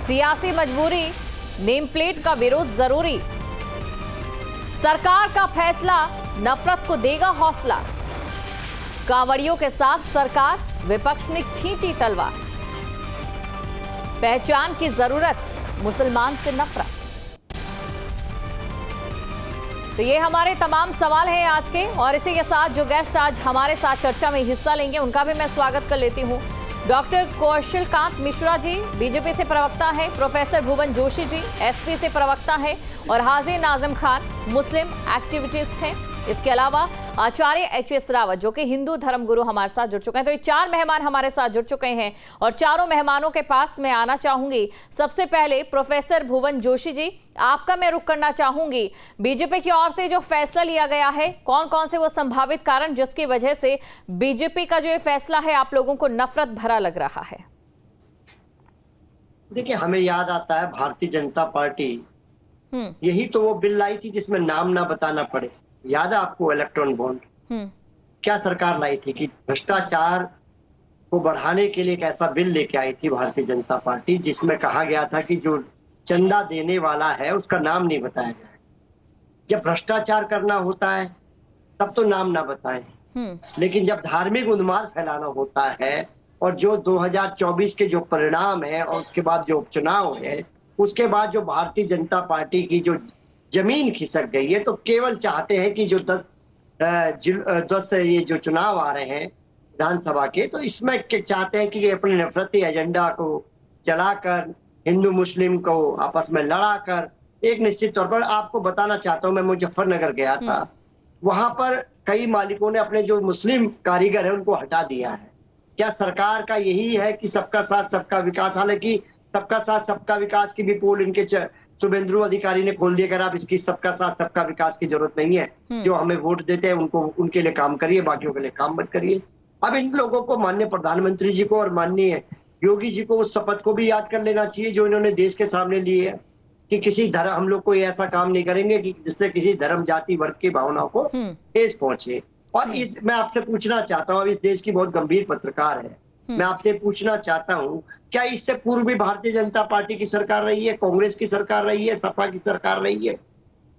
सियासी मजबूरी, name plate का विरोध जरूरी, सरकार का फैसला नफरत को देगा हौसला, कांवड़ियों के साथ सरकार, विपक्ष ने खींची तलवार, पहचान की जरूरत, मुसलमान से नफरत। तो ये हमारे तमाम सवाल हैं आज के, और इसी के साथ जो गेस्ट आज हमारे साथ चर्चा में हिस्सा लेंगे उनका भी मैं स्वागत कर लेती हूं। डॉक्टर कौशलकांत मिश्रा जी बीजेपी से प्रवक्ता है, प्रोफेसर भुवन जोशी जी एसपी से प्रवक्ता है, और हाजी नाजिम खान मुस्लिम एक्टिविस्ट हैं। इसके अलावा आचार्य एच.एस. रावत जो कि हिंदू धर्मगुरु हमारे साथ जुड़ चुके हैं। तो ये 4 मेहमान हमारे साथ जुड़ चुके हैं, और चारों मेहमानों के पास मैं आना चाहूंगी। सबसे पहले प्रोफेसर भुवन जोशी जी, आपका मैं रुख करना चाहूंगी। बीजेपी की ओर से जो फैसला लिया गया है, कौन कौन से वो संभावित कारण जिसकी वजह से बीजेपी का जो ये फैसला है आप लोगों को नफरत भरा लग रहा है? देखिए, हमें याद आता है भारतीय जनता पार्टी यही तो वो बिल लाई थी जिसमें नाम ना बताना पड़े। याद है आपको इलेक्ट्रॉन बॉन्ड? क्या सरकार लाई थी कि भ्रष्टाचार को बढ़ाने के लिए एक ऐसा बिल लेके आई थी भारतीय जनता पार्टी, जिसमें कहा गया था कि जो चंदा देने वाला है उसका नाम नहीं बताया जाए। जब भ्रष्टाचार करना होता है तब तो नाम ना बताएं, लेकिन जब धार्मिक उन्माद फैलाना होता है और जो 2024 के जो परिणाम है और उसके बाद जो उपचुनाव है, उसके बाद जो भारतीय जनता पार्टी की जो जमीन खिसक गई है, तो केवल चाहते हैं कि जो 10 ये जो चुनाव आ रहे हैं विधानसभा के, तो इसमें चाहते हैं कि ये अपने नफरती एजेंडा को चलाकर हिंदू मुस्लिम को आपस में लड़ाकर एक निश्चित तौर पर, आपको बताना चाहता हूं, मैं मुजफ्फरनगर गया था, वहां पर कई मालिकों ने अपने जो मुस्लिम कारीगर है उनको हटा दिया है। क्या सरकार का यही है कि सबका साथ सबका विकास? हालांकि सबका साथ सबका विकास की भी पोल इनके शुभेंदु अधिकारी ने खोल दिया, अगर आप इसकी सबका साथ सबका विकास की जरूरत नहीं है, जो हमें वोट देते हैं उनको उनके लिए काम करिए, बाकियों के लिए काम मत करिए। अब इन लोगों को, माननीय प्रधानमंत्री जी को और माननीय योगी जी को उस शपथ को भी याद कर लेना चाहिए जो इन्होंने देश के सामने ली है कि किसी धर्म, हम लोग कोई ऐसा काम नहीं करेंगे कि जिससे किसी धर्म जाति वर्ग की भावनाओं को ठेस पहुंचे। और मैं आपसे पूछना चाहता हूँ, अब इस देश की बहुत गंभीर पत्रकार है, मैं आपसे पूछना चाहता हूं, क्या इससे पूर्व भी भारतीय जनता पार्टी की सरकार रही है, कांग्रेस की सरकार रही है, सपा की सरकार रही है,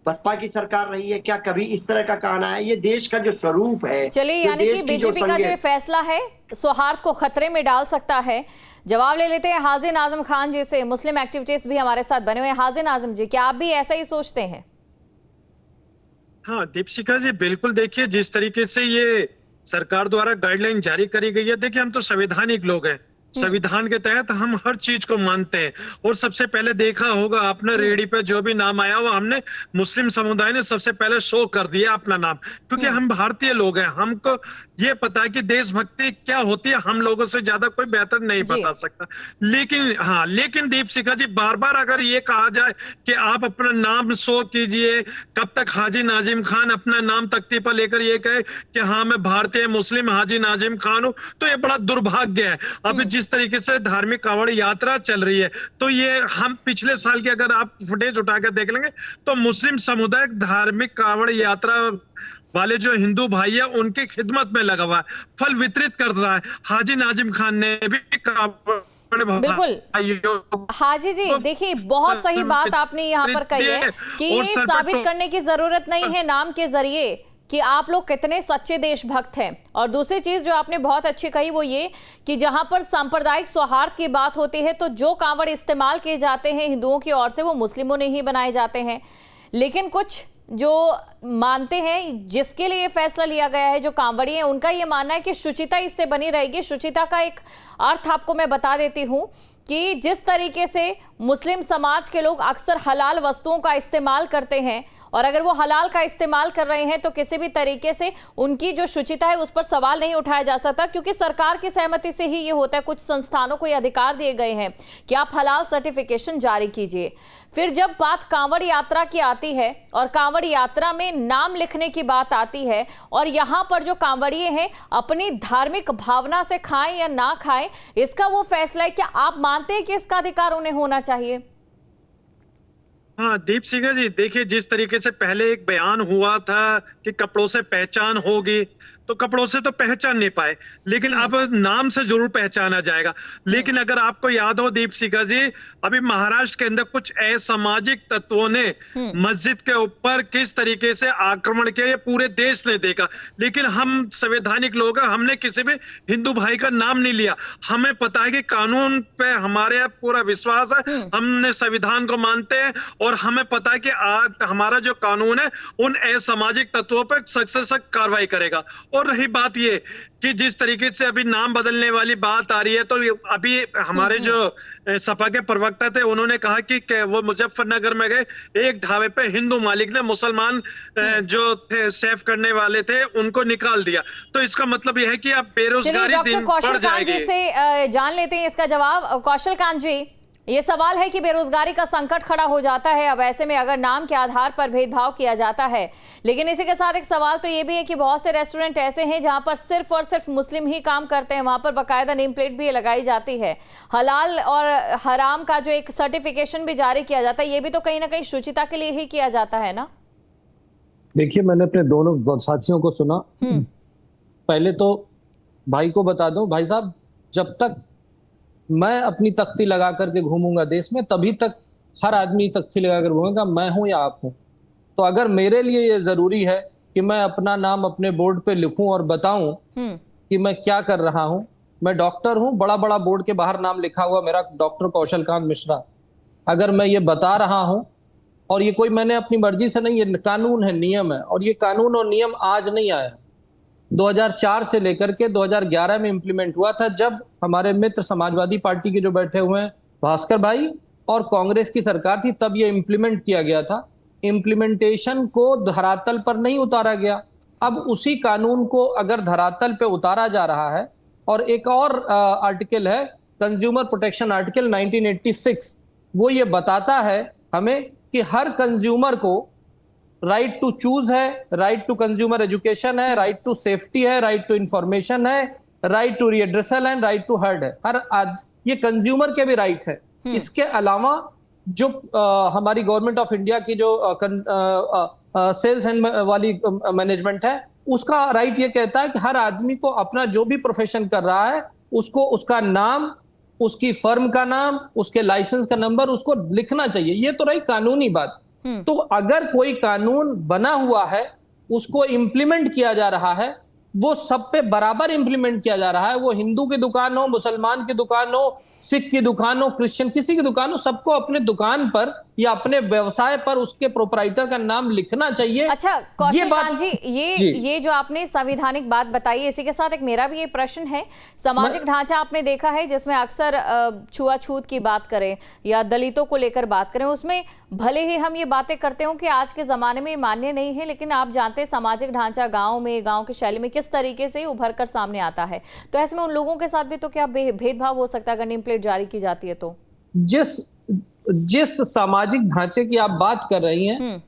बसपा की सरकार रही है? क्या कभी इस तरह का कहना है? ये देश का जो स्वरूप है। चलिए, यानी कि बीजेपी का जो फैसला है सौहार्द को खतरे में डाल सकता है। जवाब ले लेते हैं हाजी नाजिम खान जी से, मुस्लिम एक्टिविस्ट भी हमारे साथ बने हुए हैं। हाजी नाजिम जी, क्या आप भी ऐसा ही सोचते हैं? हाँ दीपशिखा जी, बिल्कुल। देखिए, जिस तरीके से ये सरकार द्वारा गाइडलाइन जारी करी गई है, देखिए हम तो संवैधानिक लोग हैं, संविधान के तहत हम हर चीज को मानते हैं। और सबसे पहले देखा होगा आपने, रेडी पे जो भी नाम आया हुआ, हमने मुस्लिम समुदाय ने सबसे पहले शो कर दिया अपना नाम, क्योंकि हम भारतीय लोग हैं, हमको ये पता है कि देशभक्ति क्या होती है, हम लोगों से ज्यादा कोई बेहतर नहीं बता सकता। लेकिन दीपशिखा जी, बार बार अगर ये कहा जाए कि आप अपना नाम शो कीजिए, कब तक हाजी नाजिम खान अपना नाम तख्ती पर लेकर ये कहे कि हाँ मैं भारतीय मुस्लिम हाजी नाजिम खान हूं, तो ये बड़ा दुर्भाग्य है। अभी जिस तरीके से धार्मिक कांवड़ यात्रा चल रही है, तो ये हम पिछले साल की अगर आप फुटेज उठा के देख लेंगे तो मुस्लिम समुदाय धार्मिक कांवड़ यात्रा वाले जो हिंदू भाई है उनकी खिदमत में लगा हुआ है, फल वितरित कर रहा है। हाजी नाजिम खान ने भी बिल्कुल। हाजी जी, देखिए बहुत सही बात आपने यहाँ पर कही है कि ये साबित करने की जरूरत नहीं है नाम के जरिए कि आप लोग कितने सच्चे देशभक्त हैं। और दूसरी चीज जो आपने बहुत अच्छी कही वो ये कि जहां पर सांप्रदायिक सौहार्द की बात होती है तो जो कांवड़ इस्तेमाल किए जाते हैं हिंदुओं की ओर से वो मुस्लिमों ने ही बनाए जाते हैं। लेकिन कुछ जो मानते हैं, जिसके लिए फैसला लिया गया है, जो कांवड़ी हैं, उनका ये मानना है कि शुचिता इससे बनी रहेगी। शुचिता का एक अर्थ आपको मैं बता देती हूँ कि जिस तरीके से मुस्लिम समाज के लोग अक्सर हलाल वस्तुओं का इस्तेमाल करते हैं, और अगर वो हलाल का इस्तेमाल कर रहे हैं तो किसी भी तरीके से उनकी जो शुचिता है उस पर सवाल नहीं उठाया जा सकता, क्योंकि सरकार की सहमति से ही ये होता है। कुछ संस्थानों को ये अधिकार दिए गए हैं कि आप हलाल सर्टिफिकेशन जारी कीजिए। फिर जब बात कांवड़ यात्रा की आती है और कांवड़ यात्रा में नाम लिखने की बात आती है, और यहाँ पर जो कांवड़िए हैं अपनी धार्मिक भावना से खाएं या ना खाएं, इसका वो फैसला है। क्या आप मानते हैं कि इसका अधिकार उन्हें होना चाहिए? हाँ दीपशिखा जी, देखिए जिस तरीके से पहले एक बयान हुआ था कि कपड़ों से पहचान होगी, तो कपड़ों से तो पहचान नहीं पाए, लेकिन अब नाम से जरूर पहचाना जाएगा। लेकिन अगर आपको याद हो दीपशिखा जी, अभी महाराष्ट्र के अंदर कुछ असामाजिक तत्वों ने मस्जिद के ऊपर किस तरीके से आक्रमण किया, ये पूरे देश ने देखा। लेकिन हम संवैधानिक लोग हैं, हमने किसी भी हिंदू भाई का नाम नहीं लिया। हमें पता है कि कानून पे हमारे यहाँ पूरा विश्वास है, हमने संविधान को मानते हैं, और हमें पता है कि आज हमारा जो कानून है उन असामाजिक तत्वों पर सख्त से सख्त कार्रवाई करेगा। और रही बात ये कि जिस तरीके से अभी नाम बदलने वाली बात आ रही है, तो अभी हमारे जो सपा के प्रवक्ता थे उन्होंने कहा कि वो मुजफ्फरनगर में गए, एक ढाबे पे हिंदू मालिक ने मुसलमान जो थे सेफ करने वाले थे उनको निकाल दिया। तो इसका मतलब यह है कि अब बेरोजगारी दिन बढ़ जाएगी। से जान लेते हैं इसका जवाब। कौशल कांत जी, ये सवाल है कि बेरोजगारी का संकट खड़ा हो जाता है अब ऐसे में अगर नाम के आधार पर भेदभाव किया जाता है, लेकिन इसी के साथ एक सवाल तो ये भी है कि बहुत से रेस्टोरेंट ऐसे हैं जहां पर सिर्फ और सिर्फ मुस्लिम ही काम करते हैं, वहां पर बाकायदा नेम प्लेट भी लगाई जाती है, हलाल और हराम का जो एक सर्टिफिकेशन भी जारी किया जाता है, ये भी तो कहीं ना कहीं शुचिता के लिए ही किया जाता है ना। देखिए, मैंने अपने दोनों साथियों को सुना। पहले तो भाई को बता दूं, भाई साहब, जब तक मैं अपनी तख्ती लगा करके घूमूंगा देश में, तभी तक हर आदमी तख्ती लगाकर घूमेगा, मैं हूं या आप हूं। तो अगर मेरे लिए ये जरूरी है कि मैं अपना नाम अपने बोर्ड पे लिखूं और बताऊं कि मैं क्या कर रहा हूं, मैं डॉक्टर हूं, बड़ा बड़ा बोर्ड के बाहर नाम लिखा हुआ मेरा डॉक्टर कौशल कांत मिश्रा, अगर मैं ये बता रहा हूं, और ये कोई मैंने अपनी मर्जी से नहीं, ये कानून है, नियम है, और ये कानून और नियम आज नहीं आया, 2004 से लेकर के 2011 में इंप्लीमेंट हुआ था, जब हमारे मित्र समाजवादी पार्टी के जो बैठे हुए हैं भास्कर भाई और कांग्रेस की सरकार थी, तब ये इंप्लीमेंट किया गया था। इंप्लीमेंटेशन को धरातल पर नहीं उतारा गया। अब उसी कानून को अगर धरातल पे उतारा जा रहा है, और एक और आर्टिकल है कंज्यूमर प्रोटेक्शन आर्टिकल 1986, वो ये बताता है हमें कि हर कंज्यूमर को राइट टू चूज है, राइट टू कंज्यूमर एजुकेशन है, राइट टू सेफ्टी है, राइट टू इंफॉर्मेशन है, right to redressal and right to heard है। ये कंज्यूमर के भी राइट है। इसके अलावा जो हमारी गवर्नमेंट ऑफ इंडिया की जो सेल्स एंड वाली मैनेजमेंट है, उसका राइट ये कहता है कि हर आदमी को अपना जो भी प्रोफेशन कर रहा है उसको उसका नाम, उसकी फर्म का नाम, उसके लाइसेंस का नंबर उसको लिखना चाहिए। ये तो रही कानूनी बात। तो अगर कोई कानून बना हुआ है, उसको इंप्लीमेंट किया जा रहा है, वो सब पे बराबर इंप्लीमेंट किया जा रहा है, वो हिंदू की दुकान हो, मुसलमान की दुकान हो, सिख की दुकान हो, क्रिश्चियन किसी की दुकान हो, सबको अपने दुकान पर या अपने व्यवसाय पर उसके प्रोपराइटर का नाम लिखना चाहिए। अच्छा कौशल कांत जी, ये जो आपने संवैधानिक बात बताई, इसी के साथ एक मेरा भी ये प्रश्न है। सामाजिक ढांचा आपने देखा है जिसमें अक्सर छुआछूत की बात करें या दलितों को लेकर बात करें, उसमें भले ही हम ये बातें करते हो कि आज के जमाने में मान्य नहीं है, लेकिन आप जानते हैं सामाजिक ढांचा गाँव में, गाँव की शैली में किस तरीके से उभर कर सामने आता है। तो ऐसे में उन लोगों के साथ भी तो क्या भेदभाव हो सकता है अगर नेम प्लेट जारी की जाती है? तो जिस सामाजिक ढांचे की आप बात कर रही हैं,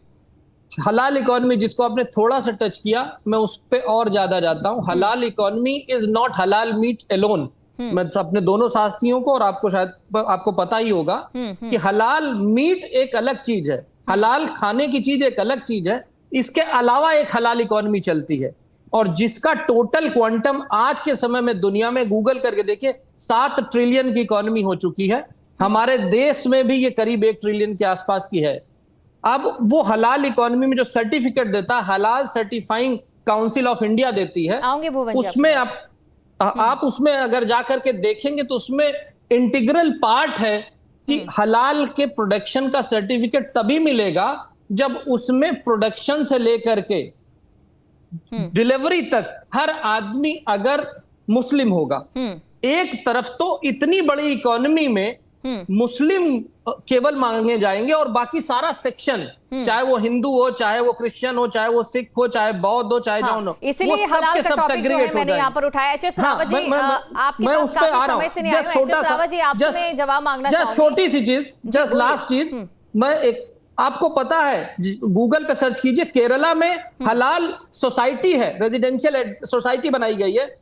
हलाल इकोनॉमी जिसको आपने थोड़ा सा टच किया, मैं उस पे और ज्यादा जाता हूं। हलाल इकोनॉमी इज नॉट हलाल मीट एलोन। मैं अपने दोनों साथियों को और आपको शायद आपको पता ही होगा कि हलाल मीट एक अलग चीज है, हलाल खाने की चीज एक अलग चीज है, इसके अलावा एक हलाल इकोनॉमी चलती है, और जिसका टोटल क्वांटम आज के समय में दुनिया में गूगल करके देखिए 7 ट्रिलियन की इकोनॉमी हो चुकी है। हमारे देश में भी ये करीब 1 ट्रिलियन के आसपास की है। अब वो हलाल इकोनॉमी में जो सर्टिफिकेट देता है, हलाल सर्टिफाइंग काउंसिल ऑफ इंडिया देती है, उसमें आप उसमें अगर जाकर के देखेंगे तो उसमें इंटीग्रल पार्ट है कि हलाल के प्रोडक्शन का सर्टिफिकेट तभी मिलेगा जब उसमें प्रोडक्शन से लेकर के डिलीवरी तक हर आदमी अगर मुस्लिम होगा। एक तरफ तो इतनी बड़ी इकोनॉमी में मुस्लिम केवल मांगे जाएंगे और बाकी सारा सेक्शन, चाहे वो हिंदू हो, चाहे वो क्रिश्चियन हो, चाहे वो सिख हो, चाहे बौद्ध हो, चाहे जैन हो, इसलिए हलाल का टॉपिक जो है मैंने यहाँ पर उठाया। रावत जी, मैं उस पे आ रहा हूँ। जस्ट छोटा सा जवाब मांगना, जस्ट छोटी सी चीज, जस्ट लास्ट चीज, मैं एक आपको पता है, गूगल पे सर्च कीजिए, केरला में हलाल सोसाइटी है, रेजिडेंशियल सोसाइटी बनाई गई है।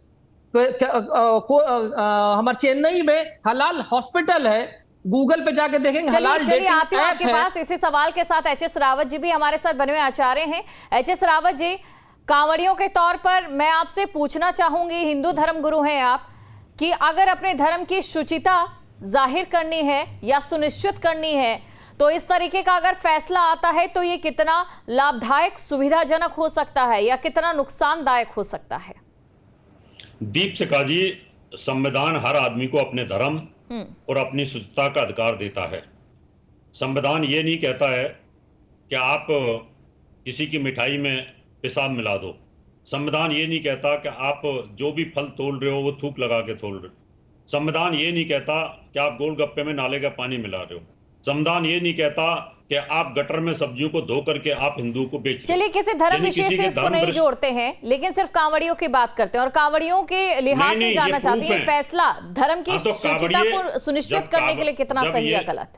हमारे चेन्नई में हलाल हॉस्पिटल है, गूगल पे जाके देखेंगे हलाल डेटिंग आती आपके पास। इसी सवाल के साथ एच एस रावत जी भी हमारे साथ बने हुए आचार्य हैं। एच एस रावत जी, कांवड़ियों के तौर पर मैं आपसे पूछना चाहूंगी, हिंदू धर्म गुरु हैं आप, कि अगर अपने धर्म की शुचिता जाहिर करनी है या सुनिश्चित करनी है तो इस तरीके का अगर फैसला आता है तो ये कितना लाभदायक, सुविधाजनक हो सकता है या कितना नुकसानदायक हो सकता है? दीपशिखा जी, संविधान हर आदमी को अपने धर्म और अपनी शुचिता का अधिकार देता है। संविधान ये नहीं कहता है कि आप किसी की मिठाई में पेशाब मिला दो। संविधान ये नहीं कहता कि आप जो भी फल तोल रहे हो वो थूक लगा के तोल रहे हो। संविधान ये नहीं कहता कि आप गोलगप्पे में नाले का पानी मिला रहे हो। संविधान ये नहीं कहता कि आप गटर में सब्जियों को धो करके आप हिंदुओं को बेच। चलिए किसी धर्म विशेष से इसको नहीं जोड़ते हैं, लेकिन सिर्फ कांवड़ियों की बात करते हैं और कांवड़ियों के लिहाज से जानना चाहती है फैसला धर्म की शुचिता को सुनिश्चित करने के लिए कितना सही या गलत?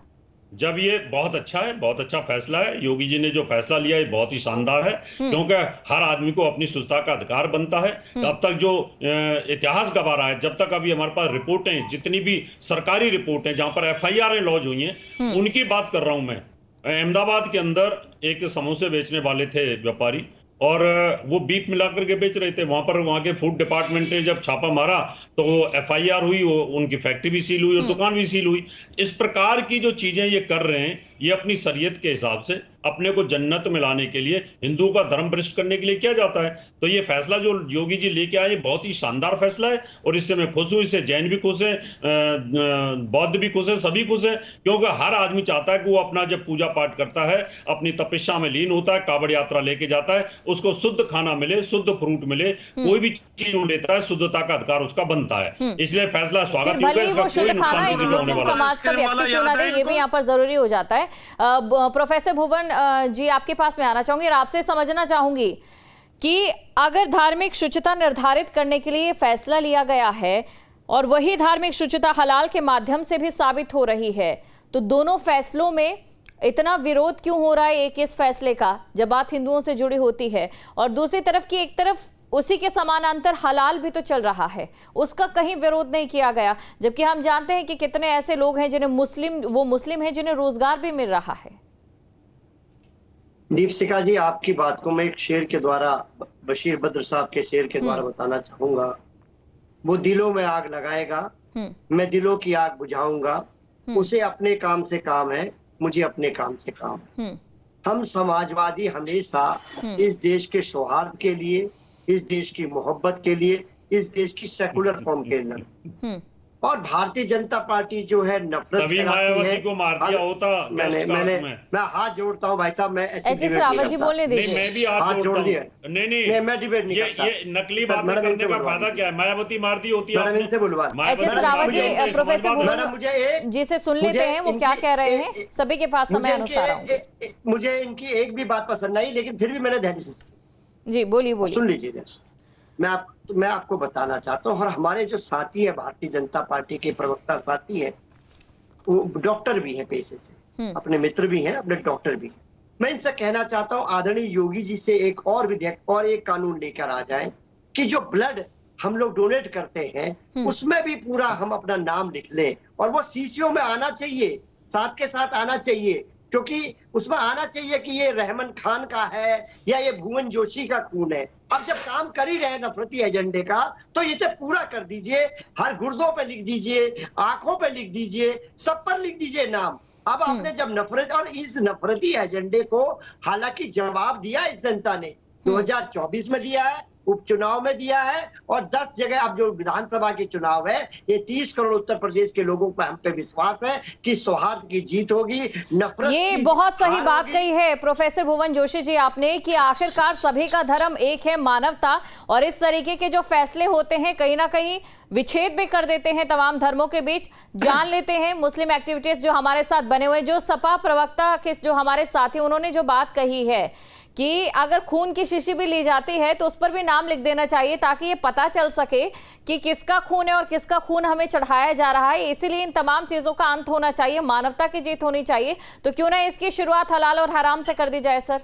जब ये बहुत अच्छा है, बहुत अच्छा फैसला है। योगी जी ने जो फैसला लिया है बहुत ही शानदार है, क्योंकि हर आदमी को अपनी शुचिता का अधिकार बनता है। अब तक जो इतिहास गवा रहा है, जब तक अभी हमारे पास रिपोर्टें, जितनी भी सरकारी रिपोर्टें जहां पर FIR लॉन्च हुई हैं, उनकी बात कर रहा हूं मैं। अहमदाबाद के अंदर एक समोसे बेचने वाले थे व्यापारी, और वो बीफ मिला करके बेच रहे थे। वहां पर वहां के फूड डिपार्टमेंट ने जब छापा मारा तो FIR हुई, वो उनकी फैक्ट्री भी सील हुई और दुकान भी सील हुई। इस प्रकार की जो चीजें ये कर रहे हैं, ये अपनी शरीयत के हिसाब से अपने को जन्नत में लाने के लिए, हिंदुओं का धर्म भ्रष्ट करने के लिए किया जाता है। तो ये फैसला जो योगी जी लेके आए बहुत ही शानदार फैसला है, और इससे मैं खुश हूं। इससे जैन भी खुश है, बौद्ध भी खुश है, सभी खुश है, क्योंकि हर आदमी चाहता है कि वो अपना जब पूजा पाठ करता है, अपनी तपस्या में लीन होता है, कावड़ यात्रा लेके जाता है, उसको शुद्ध खाना मिले, शुद्ध फ्रूट मिले, कोई भी चीज लेता है, शुद्धता का अधिकार उसका बनता है। इसलिए फैसला स्वागत समाज का व्यक्ति क्यों ना दे, ये भी यहाँ पर जरूरी हो जाता है। प्रोफेसर भुवन जी, आपके पास में आना चाहूंगी और आपसे समझना चाहूंगी कि अगर धार्मिक शुचिता निर्धारित करने के लिए फैसला लिया गया है और वही धार्मिक शुचिता हलाल के माध्यम से भी साबित हो रही है, तो दोनों फैसलों में इतना विरोध क्यों हो रहा है एक इस फैसले का, जब बात हिंदुओं से जुड़ी होती है, और दूसरी तरफ की एक तरफ उसी के समानांतर हलाल भी तो चल रहा है, उसका कहीं विरोध नहीं किया गया, जबकि हम जानते हैं कि कितने ऐसे लोग हैं जिन्हें मुस्लिम हैं जिन्हें रोजगार भी मिल रहा है। दीपशिखा जी, आपकी बात को मैं एक शेर के द्वारा, बशीर बद्र साहब के शेर के द्वारा बताना चाहूंगा। वो दिलों में आग लगाएगा, मैं दिलों की आग बुझाऊंगा, उसे अपने काम से काम है, मुझे अपने काम से काम है। हम समाजवादी हमेशा इस देश के सौहार्द के लिए, इस देश की मोहब्बत के लिए, इस देश की सेकुलर फॉर्म के लिए, और भारतीय जनता पार्टी जो है नफरत फैलाती है। को मार दिया होता। मैं हाथ जोड़ता हूँ भाई साहब, मैं रावत जी बोलने दीजिए। मैं भी हाथ जोड़ दिया। नहीं, मैं डिबेट नहीं करता। ये नकली बातें करने का फायदा क्या है? मायावती मारती होती है। मैडम इनसे बुलवा। रावत जी, प्रोफेसर भुवन जिसे सुन लेते हैं वो क्या कह रहे हैं, सभी के पास समय अनुसार। मुझे इनकी एक भी बात पसंद नहीं, लेकिन फिर भी मैंने ध्यान से जी बोलिए सुन लीजिए। मैं आपको बताना चाहता हूँ, और हमारे जो साथी है भारतीय जनता पार्टी के प्रवक्ता साथी है, वो डॉक्टर भी हैं पेशे से, अपने मित्र भी हैं, अपने डॉक्टर भी हैं। मैं इनसे कहना चाहता हूँ, आदरणीय योगी जी से एक और विधेयक और एक कानून लेकर आ जाए कि जो ब्लड हम लोग डोनेट करते हैं उसमें भी पूरा हम अपना नाम लिख लें, और वो शीशियों में आना चाहिए, साथ के साथ आना चाहिए, क्योंकि उसमें आना चाहिए कि ये रहमान खान का है या ये भुवन जोशी का खून है। अब जब काम कर ही रहे नफरती एजेंडे का, तो इसे पूरा कर दीजिए, हर गुर्दों पे लिख दीजिए, आंखों पे लिख दीजिए, सब पर लिख दीजिए नाम। अब आपने जब नफरत और इस नफरती एजेंडे को हालांकि जवाब दिया इस जनता ने 2024 में दिया है, उपचुनाव में दिया है, और 10 जगह अब जो विधानसभा के चुनाव है, ये 30 करोड़ उत्तर प्रदेश के लोगों पर हम पे विश्वास है कि सौहार्द की जीत होगी, नफरत। ये बहुत सही बात कही है प्रोफेसर भुवन जोशी जी आपने, कि आखिरकार सभी का धर्म एक है, मानवता, और इस तरीके के जो फैसले होते हैं कहीं ना कहीं विच्छेद भी कर देते हैं तमाम धर्मों के बीच। जान लेते हैं मुस्लिम एक्टिविटीज जो हमारे साथ बने हुए, जो सपा प्रवक्ता के जो हमारे साथी, उन्होंने जो बात कही है कि अगर खून की शीशी भी ली जाती है तो उस पर भी नाम लिख देना चाहिए, ताकि ये पता चल सके कि किसका खून है और किसका खून हमें चढ़ाया जा रहा है। इसीलिए इन तमाम चीजों का अंत होना चाहिए, मानवता की जीत होनी चाहिए। तो क्यों ना इसकी शुरुआत हलाल और हराम से कर दी जाए सर?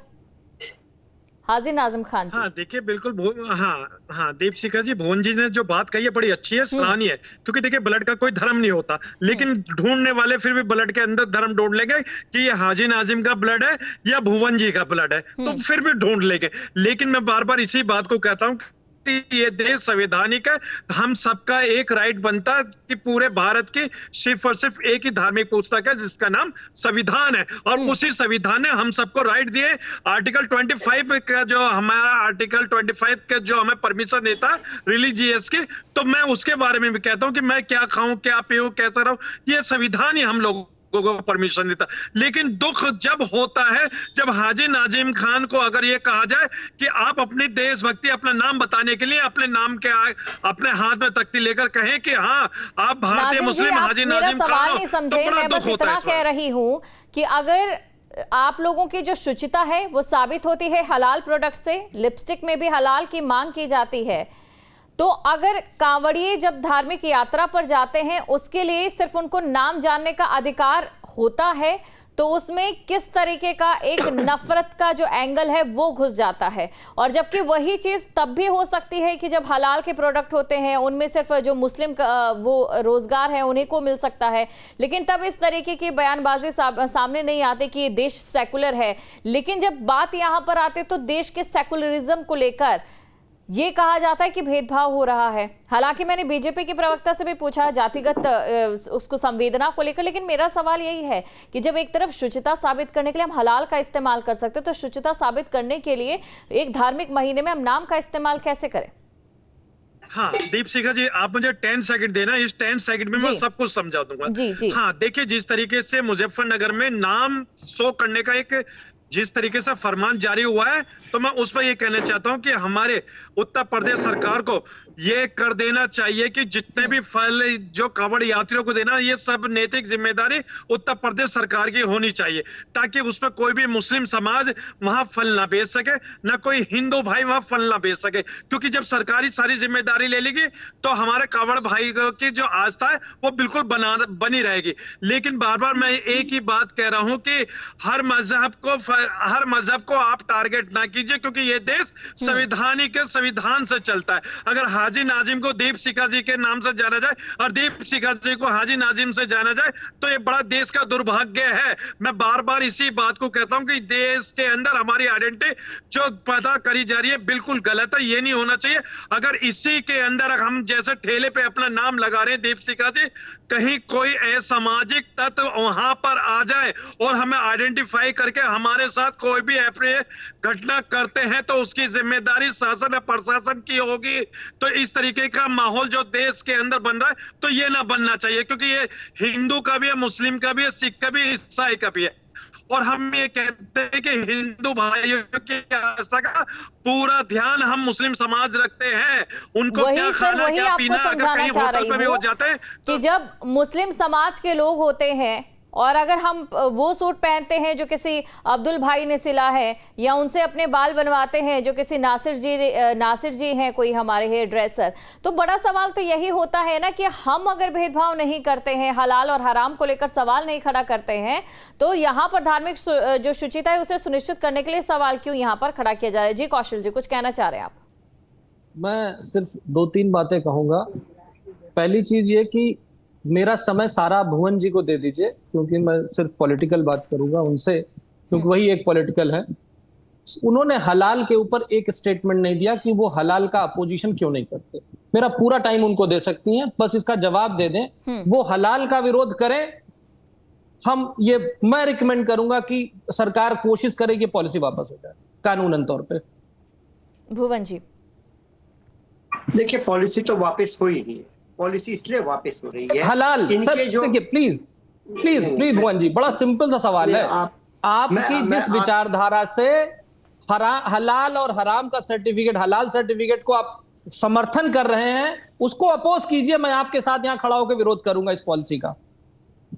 हाजी नाजिम खान जी। हाँ देखिए बिल्कुल हाँ दीपशिखा जी, भुवन जी ने जो बात कही है बड़ी अच्छी है, सराहनीय है। क्योंकि देखिए ब्लड का कोई धर्म नहीं होता, लेकिन ढूंढने वाले फिर भी ब्लड के अंदर धर्म ढूंढ लेंगे कि ये हाजी नाजिम का ब्लड है या भुवन जी का ब्लड है, तो फिर भी ढूंढ लेंगे। लेकिन मैं बार बार इसी बात को कहता हूँ, ये देश संवैधानिक है, हम सबका एक राइट बनता है कि पूरे भारत की सिर्फ और सिर्फ एक ही धार्मिक पुस्तक है जिसका नाम संविधान है, और उसी संविधान ने हम सबको राइट दिए। आर्टिकल 25 का जो हमारा आर्टिकल 25 का जो हमें परमिशन देता रिलीजियस की, तो मैं उसके बारे में भी कहता हूँ कि मैं क्या खाऊं, क्या पीऊं, कैसा रहूं, ये संविधान ही हम लोगों को परमिशन देता। लेकिन दुख जब होता है जब हाजी नाजिम खान को अगर ये कहा जाए कि आप अपनी देशभक्ति, अपना नाम बताने के लिए अपने नाम के अपने हाथ में तख्ती लेकर कहें कि हाँ आप भारतीय मुस्लिम हाजी नाजिम खान हो, नहीं समझे, तो बड़ा मैं दुख बस होता इतना है। कह रही हूं कि अगर आप लोगों की जो शुचिता है वो साबित होती है हलाल प्रोडक्ट से, लिपस्टिक में भी हलाल की मांग की जाती है, तो अगर कांवड़िए जब धार्मिक यात्रा पर जाते हैं उसके लिए सिर्फ उनको नाम जानने का अधिकार होता है, तो उसमें किस तरीके का एक नफरत का जो एंगल है वो घुस जाता है। और जबकि वही चीज तब भी हो सकती है कि जब हलाल के प्रोडक्ट होते हैं, उनमें सिर्फ जो मुस्लिम वो रोजगार है उन्हीं को मिल सकता है, लेकिन तब इस तरीके की बयानबाजी सामने नहीं आती कि ये देश सेकुलर है। लेकिन जब बात यहाँ पर आती तो देश के सेकुलरिज्म को लेकर ये कहा जाता है कि भेदभाव हो रहा है। हालांकि मैंने बीजेपी के प्रवक्ता से भी पूछा जातिगत उसको संवेदना को लेकर, लेकिन मेरा सवाल यही है कि जब एक तरफ शुचिता साबित करने के लिए हम हलाल का इस्तेमाल कर सकते हैं, तो शुचिता साबित करने के लिए एक धार्मिक महीने में हम नाम का इस्तेमाल कैसे करें? हाँ दीपशिखा जी, आप मुझे 10 सेकंड देना, इस 10 सेकंड में मैं सब कुछ समझा दूंगा। जी। हाँ देखिए, जिस तरीके से मुजफ्फरनगर में नाम शो करने का एक जिस तरीके से फरमान जारी हुआ है, तो मैं उस पर ये कहना चाहता हूं कि हमारे उत्तर प्रदेश सरकार को ये कर देना चाहिए कि जितने भी फल जो कांवड़ यात्रियों को देना, ये सब नैतिक जिम्मेदारी उत्तर प्रदेश सरकार की होनी चाहिए, ताकि उसमें कोई भी मुस्लिम समाज वहां फल ना बेच सके, ना कोई हिंदू भाई वहां फल ना बेच सके। क्योंकि जब सरकारी सारी जिम्मेदारी ले लेगी तो हमारे कांवड़ भाई की जो आस्था है वो बिल्कुल बनी रहेगी। लेकिन बार बार मैं एक ही बात कह रहा हूं कि हर मजहब को आप टारगेट ना कीजिए, क्योंकि ये देश संवैधानिक संविधान से चलता है। अगर हाजी नाजिम को दीपशिखा जी के नाम से जाना जाए और दीपशिखा जी को हाजी नाजिम से जाना जाए, तो ये बड़ा देश का दुर्भाग्य है। मैं बार बार इसी बात को कहता हूं कि देश के अंदर हमारी आइडेंटिटी जो पैदा करी जा रही है बिल्कुल गलत है, ये नहीं होना चाहिए। अगर इसी के अंदर हम जैसे ठेले पे अपना नाम लगा रहे हैं दीपशिखा जी, कहीं कोई असामाजिक तत्व वहां पर आ जाए और हमें आइडेंटिफाई करके हमारे साथ कोई भी अप्रिय घटना करते हैं, तो उसकी जिम्मेदारी शासन और प्रशासन की होगी। तो इस तरीके का माहौल जो देश के अंदर बन रहा है, तो ये ना बनना चाहिए, क्योंकि ये हिंदू का भी है, मुस्लिम का भी है, सिख का भी है, ईसाई का भी है। और हम ये कहते हैं कि हिंदू भाइयों की आस्था का पूरा ध्यान हम मुस्लिम समाज रखते हैं। उनको क्या खाना क्या पीना, अगर कहीं होटल पे भी हो जाते हैं कि जब मुस्लिम समाज के लोग होते हैं और अगर हम वो सूट पहनते हैं जो किसी अब्दुल भाई ने सिला है, या उनसे अपने बाल बनवाते हैं जो किसी नासिर जी हैं, कोई हमारे हेयर ड्रेसर, तो बड़ा सवाल तो यही होता है ना कि हम अगर भेदभाव नहीं करते हैं, हलाल और हराम को लेकर सवाल नहीं खड़ा करते हैं, तो यहाँ पर धार्मिक जो शुचिता है उसे सुनिश्चित करने के लिए सवाल क्यों यहाँ पर खड़ा किया जा रहा है? जी कौशल जी, कुछ कहना चाह रहे हैं आप? मैं सिर्फ 2-3 बातें कहूंगा। पहली चीज ये कि मेरा समय सारा भुवन जी को दे दीजिए, क्योंकि मैं सिर्फ पॉलिटिकल बात करूंगा उनसे, क्योंकि वही एक पॉलिटिकल है। उन्होंने हलाल के ऊपर एक स्टेटमेंट नहीं दिया कि वो हलाल का अपोजिशन क्यों नहीं करते। मेरा पूरा टाइम उनको दे सकती हैं, बस इसका जवाब दे दें। वो हलाल का विरोध करें, मैं रिकमेंड करूंगा कि सरकार कोशिश करे कि पॉलिसी वापस हो जाए कानूनन तौर पे। भुवन जी, देखिए पॉलिसी तो वापस हो ही नहीं है। पॉलिसी इसलिए वापस हो रही है हलाल सर, देखिए प्लीज भुवन जी, बड़ा सिंपल सा सवाल है। आपकी जिस विचारधारा से हलाल और हराम का सर्टिफिकेट, हलाल सर्टिफिकेट को आप समर्थन कर रहे हैं, उसको अपोज कीजिए। मैं आपके साथ यहां खड़ा होकर विरोध करूंगा इस पॉलिसी का।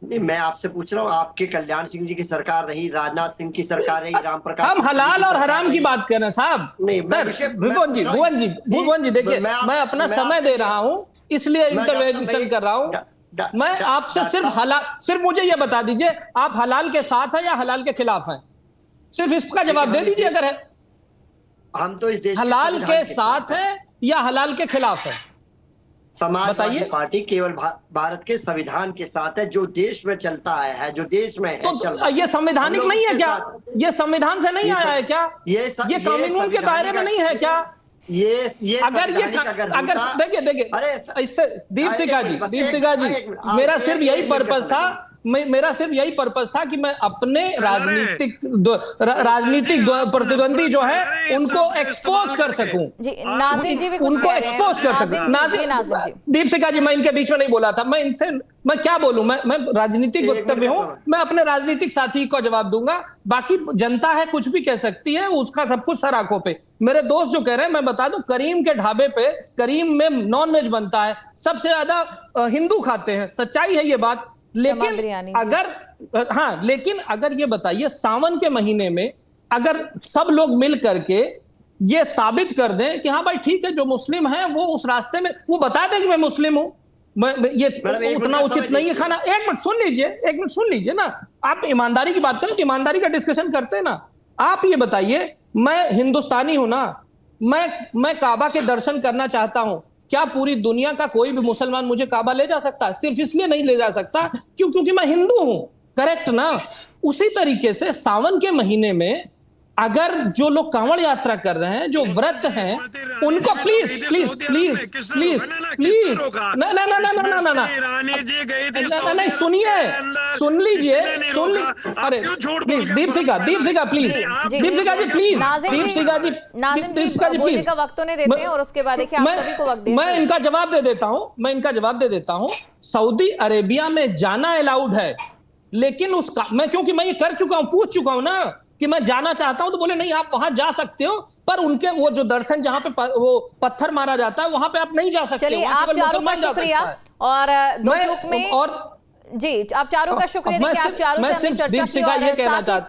नहीं, मैं आपसे पूछ रहा हूँ, आपके कल्याण सिंह जी की सरकार रही, राजनाथ सिंह की सरकार रही, राम प्रकाश, हम हलाल और हराम की बात कर रहे हैं साहब। नहीं सर भुवन जी देखिए, मैं अपना समय दे रहा हूं, इसलिए इंटरवेंशन कर रहा हूं। मैं आपसे सिर्फ मुझे यह बता दीजिए, आप हलाल के साथ हैं या हलाल के खिलाफ हैं? सिर्फ इसका जवाब दे दीजिए अगर है। हम तो इस देश हलाल के साथ है या हलाल के खिलाफ है? समाजवादी पार्टी केवल भारत के संविधान के साथ है, जो देश में चलता आया है, जो देश में है। तो ये संवैधानिक नहीं है क्या? ये संविधान से नहीं आया है क्या? ये कानून के दायरे में नहीं है क्या? ये अगर देखिए इससे दीप सिंह जी मेरा सिर्फ यही पर्पस था कि मैं अपने राजनीतिक प्रतिद्वंदी जो है उनको एक्सपोज कर सकूं, नाजिर जी भी उनको एक्सपोज कर सकूं। दीप सिंह जी, मैं इनके बीच में नहीं बोला था। मैं क्या बोलूं? मैं राजनीतिक वक्तव्य हूं, मैं अपने राजनीतिक साथी को जवाब दूंगा। बाकी जनता है, कुछ भी कह सकती है, उसका सब कुछ सर आंखों पे। मेरे दोस्त जो कह रहे हैं, मैं बता दूं, करीम के ढाबे पे करीम में नॉनवेज बनता है, सबसे ज्यादा हिंदू खाते हैं, सच्चाई है ये बात। लेकिन अगर ये बताइए, सावन के महीने में अगर सब लोग मिल करके ये साबित कर दें कि हाँ भाई ठीक है, जो मुस्लिम है वो उस रास्ते में वो बता दें कि मैं मुस्लिम हूं, ये उतना उचित नहीं है खाना। एक मिनट सुन लीजिए ना। आप ईमानदारी की बात करें तो ईमानदारी का डिस्कशन करते हैं ना। आप ये बताइए, मैं हिंदुस्तानी हूं ना, मैं काबा के दर्शन करना चाहता हूं, क्या पूरी दुनिया का कोई भी मुसलमान मुझे काबा ले जा सकता है? सिर्फ इसलिए नहीं ले जा सकता क्योंकि मैं हिंदू हूं, करेक्ट ना? उसी तरीके से सावन के महीने में अगर जो लोग कांवड़ यात्रा कर रहे हैं, जो व्रत हैं, उनको प्लीज नहीं, सुन लीजिए। अरे प्लीज दीप सिंह जी प्लीज का वक्त नहीं देते हैं और उसके बाद देखिए आप सभी को वक्त देते हैं। मैं इनका जवाब दे देता हूं। सऊदी अरेबिया में जाना अलाउड है, लेकिन क्योंकि मैं ये कर चुका हूं, पूछ चुका हूं ना कि मैं जाना चाहता हूं, तो बोले नहीं आप वहां जा सकते हो, पर उनके वो जो दर्शन जहां पे वो पत्थर मारा जाता है वहां पे आप नहीं जा सकते। चलिए, आप चारों का शुक्रिया। और जी आप चारों का शुक्रिया। मैं सिर्फ दीप सिंह का ये कहना चाहता हूं।